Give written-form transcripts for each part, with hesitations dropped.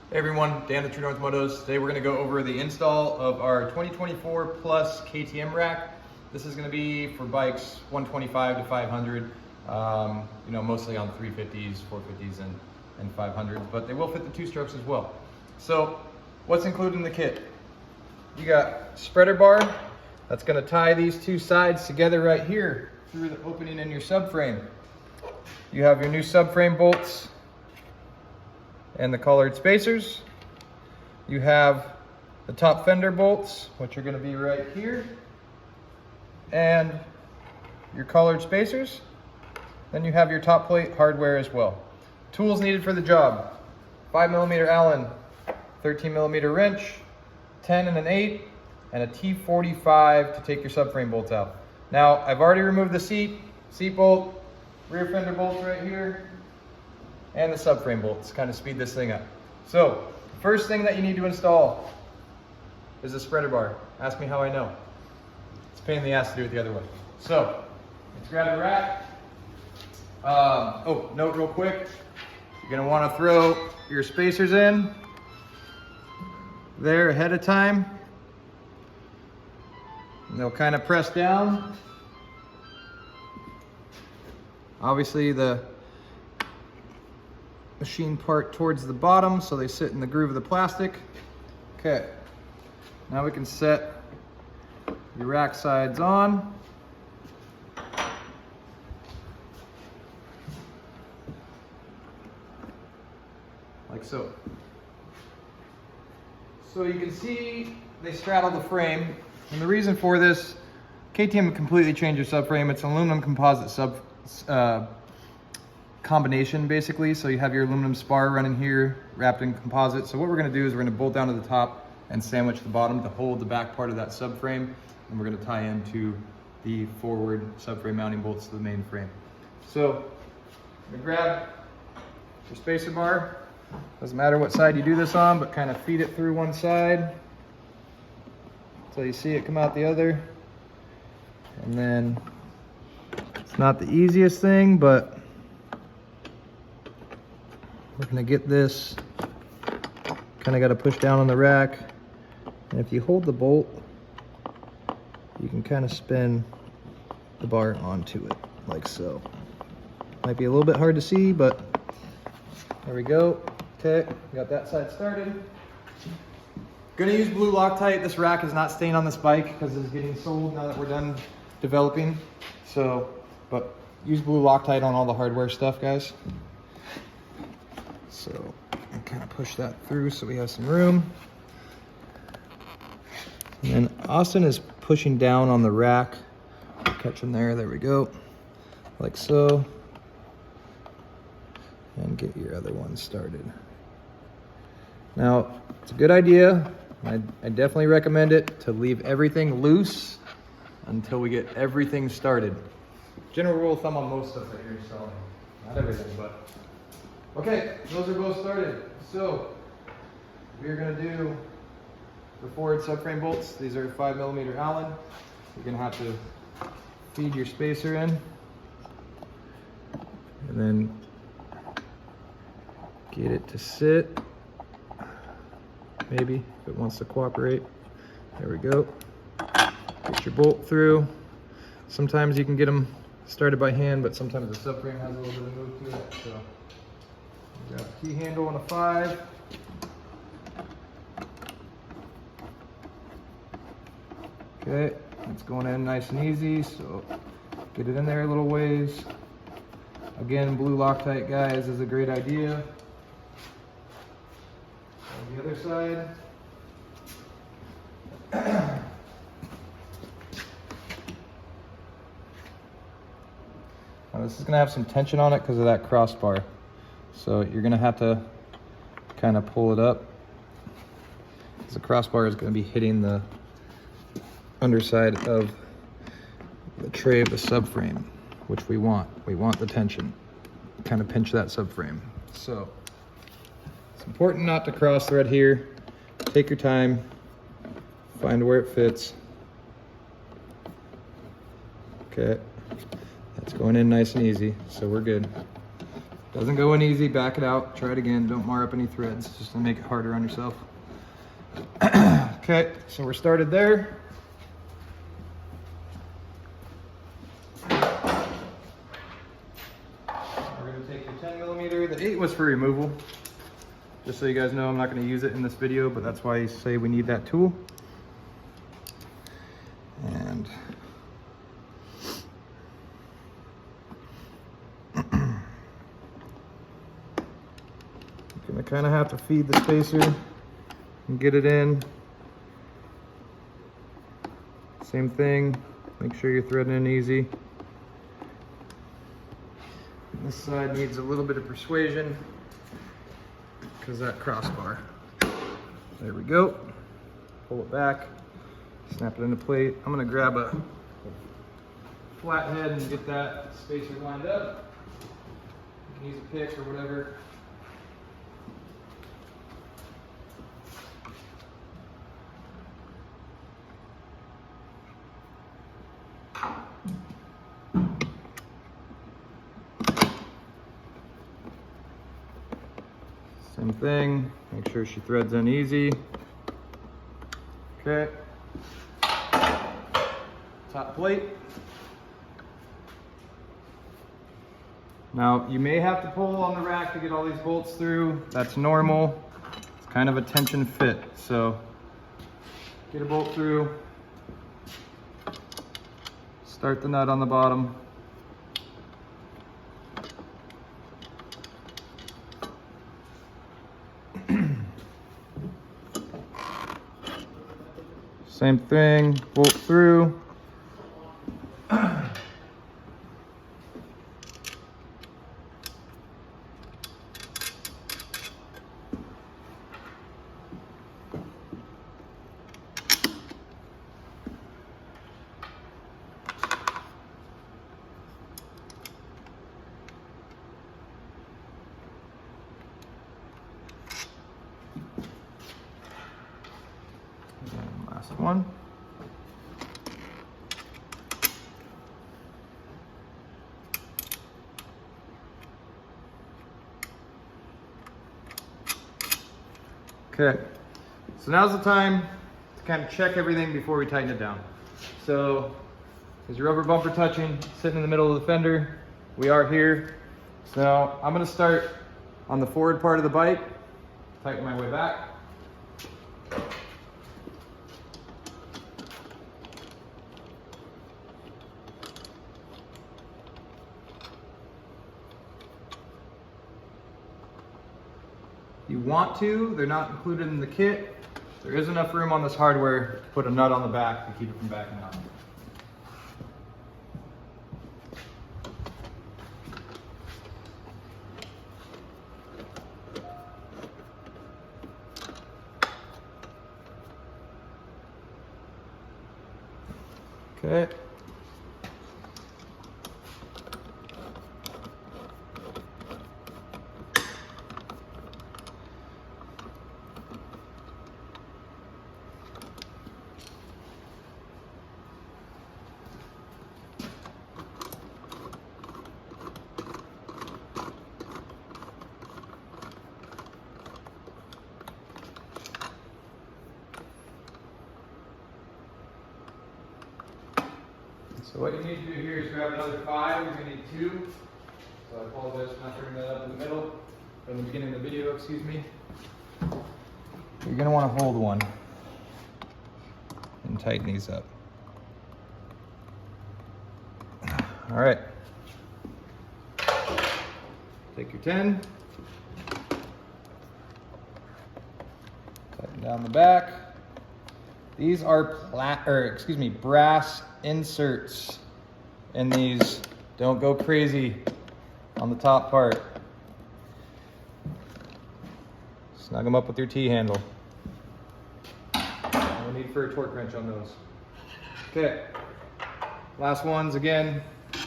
Hey everyone, Dan the True North Motos. Today we're going to go over the install of our 2024 Plus KTM Rack. This is going to be for bikes 125 to 500, mostly on 350s, 450s, and 500s, but they will fit the two-strokes as well. So what's included in the kit? You got spreader bar that's going to tie these two sides together right here through the opening in your subframe. You have your new subframe bolts and the collared spacers. You have the top fender bolts, which are going to be right here, and your collared spacers. Then you have your top plate hardware as well. Tools needed for the job: 5mm Allen, 13mm wrench, 10 and an 8, and a T45 to take your subframe bolts out. Now, I've already removed the seat bolt, rear fender bolts right here, and the subframe bolts, kind of speed this thing up. So, first thing that you need to install is a spreader bar. Ask me how I know. It's a pain in the ass to do it the other way. So, let's grab the rack. Note real quick, you're gonna wanna throw your spacers in there ahead of time. And they'll kind of press down. Obviously the machine part towards the bottom, so they sit in the groove of the plastic. Okay, now we can set your rack sides on. Like so. So you can see they straddle the frame, and the reason for this, KTM completely changed your subframe. It's an aluminum composite combination basically. So you have your aluminum spar running here wrapped in composite. So what we're going to do is we're going to bolt down to the top and sandwich the bottom to hold the back part of that subframe, and we're going to tie into the forward subframe mounting bolts to the main frame. So I'm going to grab your spacer bar. Doesn't matter what side you do this on, but kind of feed it through one side until you see it come out the other. And then it's not the easiest thing, but we're gonna get this, kind of got to push down on the rack, and if you hold the bolt, you can kind of spin the bar onto it, like so. Might be a little bit hard to see, but there we go. Okay, got that side started. Gonna use blue Loctite. This rack is not staying on this bike because it's getting sold now that we're done developing. So, but use blue Loctite on all the hardware stuff, guys. So, and kind of push that through so we have some room. And then Austin is pushing down on the rack. Catch him there, there we go. Like so. And get your other one started. Now, it's a good idea. I definitely recommend it to leave everything loose until we get everything started. General rule of thumb on most stuff that you're installing. Not everything, but. Okay, those are both started. So, we're gonna do the forward subframe bolts. These are 5mm Allen. You're gonna have to feed your spacer in. And then get it to sit, maybe, if it wants to cooperate. There we go. Get your bolt through. Sometimes you can get them started by hand, but sometimes the subframe has a little bit of move to it. So, we got a key handle and a 5. Okay, it's going in nice and easy, so get it in there a little ways. Again, blue Loctite, guys, is a great idea. On the other side. Now this is going to have some tension on it because of that crossbar. So you're going to have to kind of pull it up, because the crossbar is going to be hitting the underside of the tray of the subframe, which we want. We want the tension. Kind of pinch that subframe. So it's important not to cross thread here. Take your time, find where it fits. Okay, that's going in nice and easy, so we're good. Doesn't go in easy, back it out, try it again. Don't mar up any threads, just to make it harder on yourself. Okay, so we're started there. We're gonna take your 10mm, the 8 was for removal. Just so you guys know, I'm not gonna use it in this video, but that's why I say we need that tool. And I kind of have to feed the spacer and get it in. Same thing, make sure you're threading in easy. This side needs a little bit of persuasion because that crossbar. There we go. Pull it back, snap it into plate. I'm gonna grab a flathead and get that spacer lined up. You can use a pick or whatever. Same thing, make sure she threads in easy. Okay. Top plate. Now, you may have to pull on the rack to get all these bolts through. That's normal. It's kind of a tension fit, so get a bolt through. Start the nut on the bottom. Same thing, bolt through. And last one. Okay, so now's the time to kind of check everything before we tighten it down. So, is your rubber bumper touching, sitting in the middle of the fender? We are here. So I'm gonna start on the forward part of the bike, tighten my way back. You want to, they're not included in the kit. There is enough room on this hardware to put a nut on the back to keep it from backing out. Okay. So what you need to do here is grab another 5, you're going to need 2. So I apologize for not bringing that up in the middle, or in the beginning of the video, excuse me. You're going to want to hold one and tighten these up. All right. Take your 10, tighten down the back. These are brass inserts in these. Don't go crazy on the top part. Snug them up with your T-handle. No need for a torque wrench on those. Okay, last ones again. You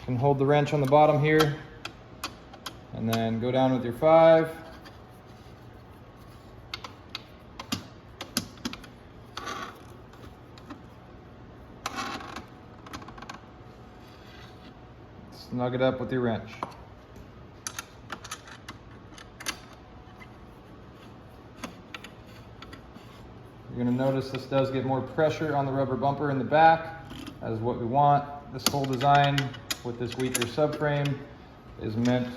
can hold the wrench on the bottom here and then go down with your 5. Snug it up with your wrench. You're gonna notice this does get more pressure on the rubber bumper in the back. That is what we want. This whole design with this weaker subframe is meant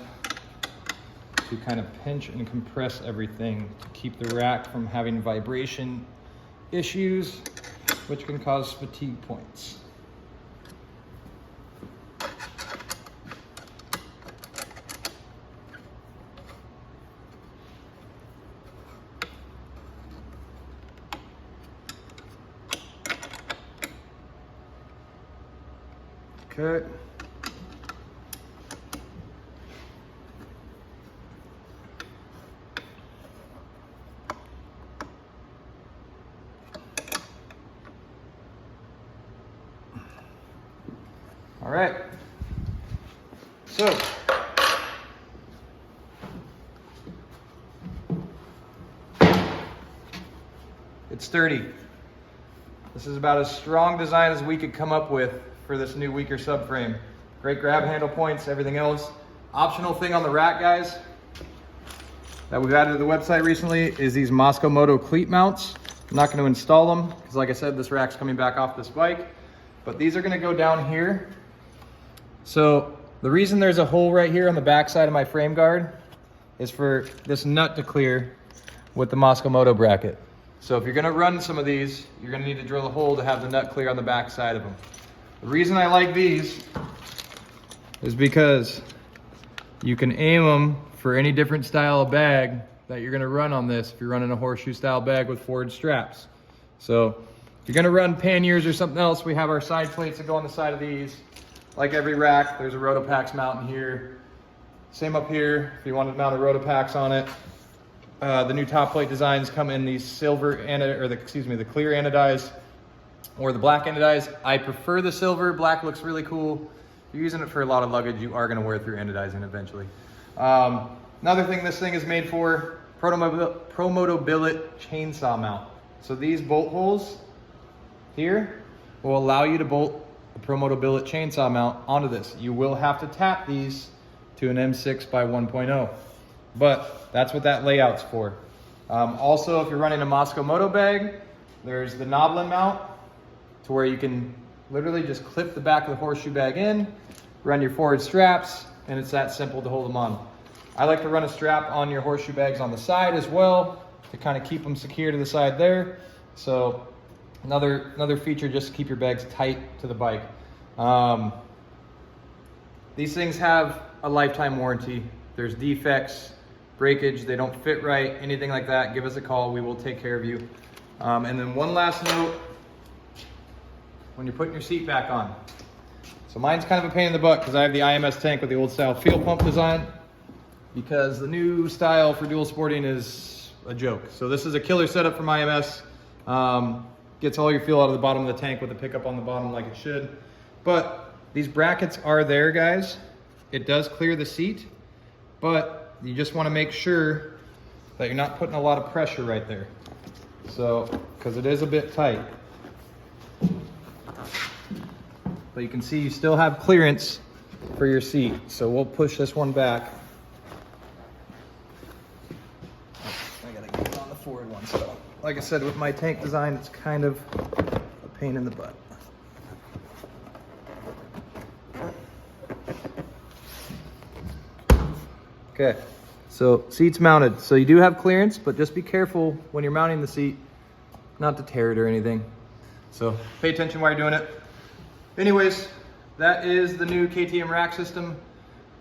to kind of pinch and compress everything to keep the rack from having vibration issues, which can cause fatigue points. Okay. All right. So it's sturdy. This is about as strong design as we could come up with for this new weaker subframe. Great grab handle points, everything else. Optional thing on the rack, guys, that we've added to the website recently is these Moto cleat mounts. I'm not going to install them because, like I said, this rack's coming back off this bike, but these are going to go down here. So the reason there's a hole right here on the back side of my frame guard is for this nut to clear with the Moto bracket. So if you're going to run some of these, you're going to need to drill a hole to have the nut clear on the back side of them. The reason I like these is because you can aim them for any different style of bag that you're going to run on this if you're running a horseshoe style bag with forward straps. So if you're going to run panniers or something else, we have our side plates that go on the side of these. Like every rack, there's a Rotopax mount in here. Same up here if you want to mount a Rotopax on it. The new top plate designs come in these silver the clear anodized or the black anodized. I prefer the silver. Black looks really cool. If you're using it for a lot of luggage, you are going to wear through anodizing eventually. Another thing this thing is made for, Promoto billet chainsaw mount. So these bolt holes here will allow you to bolt a Promoto billet chainsaw mount onto this. You will have to tap these to an M6 by 1.0, but that's what that layout's for. Also, if you're running a Moto bag, there's the knoblin mount to where you can literally just clip the back of the horseshoe bag in, run your forward straps, and it's that simple to hold them on. I like to run a strap on your horseshoe bags on the side as well to kind of keep them secure to the side there. So another feature just to keep your bags tight to the bike. These things have a lifetime warranty. There's defects, breakage, they don't fit right, anything like that, give us a call, we will take care of you. And then one last note, when you're putting your seat back on. So mine's kind of a pain in the butt because I have the IMS tank with the old style fuel pump design, because the new style for dual sporting is a joke. So this is a killer setup from IMS. Gets all your fuel out of the bottom of the tank with a pickup on the bottom like it should. But these brackets are there, guys. It does clear the seat, but you just want to make sure that you're not putting a lot of pressure right there. So, because it is a bit tight. But you can see you still have clearance for your seat. So we'll push this one back. I gotta get it on the forward one. So, like I said, with my tank design, it's kind of a pain in the butt. Okay, so seat's mounted. So you do have clearance, but just be careful when you're mounting the seat not to tear it or anything. So pay attention while you're doing it. Anyways, that is the new KTM rack system.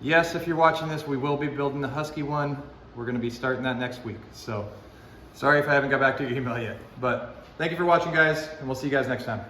Yes, if you're watching this, we will be building the Husky one. We're gonna be starting that next week. So sorry if I haven't got back to your email yet, but thank you for watching, guys, and we'll see you guys next time.